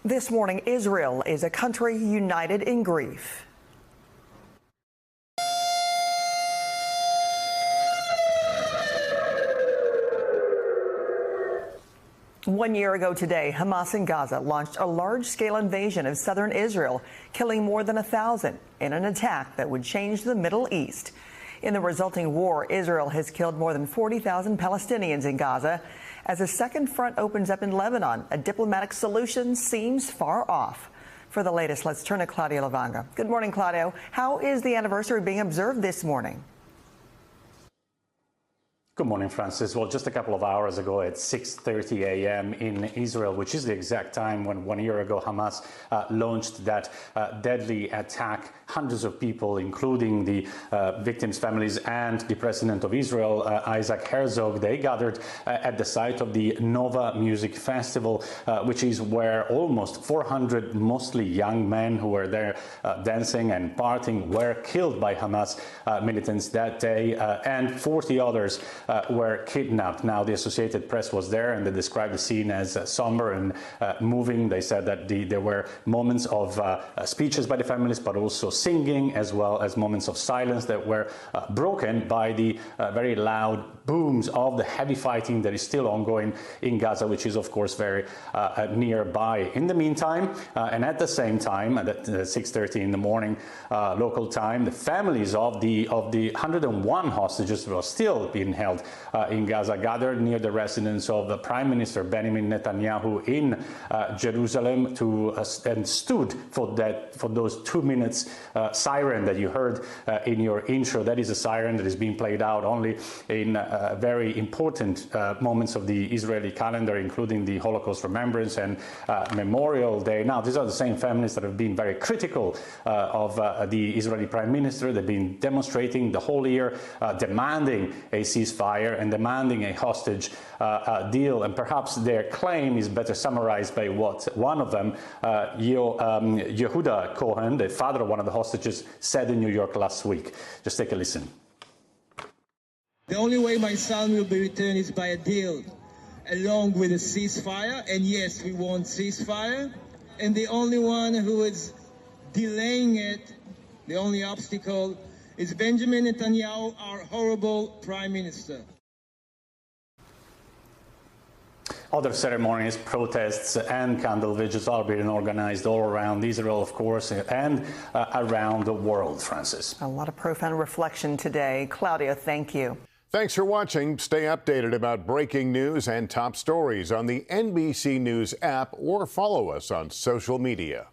This morning, Israel is a country united in grief. One year ago today, Hamas in Gaza launched a large-scale invasion of southern Israel, killing more than 1,000 in an attack that would change the Middle East. In the resulting war, Israel has killed more than 40,000 Palestinians in Gaza. As a second front opens up in Lebanon, a diplomatic solution seems far off. For the latest, let's turn to Claudio Lavanga. Good morning, Claudio. How is the anniversary being observed this morning? Good morning, Francis. Well, just a couple of hours ago at 6:30 a.m. in Israel, which is the exact time when 1 year ago Hamas launched that deadly attack, hundreds of people, including the victims' families and the president of Israel, Isaac Herzog, they gathered at the site of the Nova Music Festival, which is where almost 400 mostly young men who were there dancing and partying were killed by Hamas militants that day, and 40 others were kidnapped. Now, the Associated Press was there and they described the scene as somber and moving. They said that there were moments of speeches by the families, but also singing, as well as moments of silence that were broken by the very loud booms of the heavy fighting that is still ongoing in Gaza, which is, of course, very nearby. In the meantime, and at the same time, at 6:30 in the morning local time, the families of the 101 hostages were still being held in Gaza, gathered near the residence of the Prime Minister Benjamin Netanyahu in Jerusalem and stood for those 2 minutes siren that you heard in your intro. That is a siren that is being played out only in very important moments of the Israeli calendar, including the Holocaust Remembrance and Memorial Day. Now, these are the same families that have been very critical of the Israeli Prime Minister. They've been demonstrating the whole year, demanding a ceasefire and demanding a hostage deal. And perhaps their claim is better summarized by what one of them, Yehuda Cohen, the father of one of the hostages, said in New York last week. Just take a listen. The only way my son will be returned is by a deal, along with a ceasefire. And yes, we want ceasefire. And the only one who is delaying it, the only obstacle, is Benjamin Netanyahu, our horrible prime minister. Other ceremonies, protests and candle vigils are being organized all around Israel, of course, and around the world, Francis. A lot of profound reflection today. Claudia, thank you. Thanks for watching. Stay updated about breaking news and top stories on the NBC News app or follow us on social media.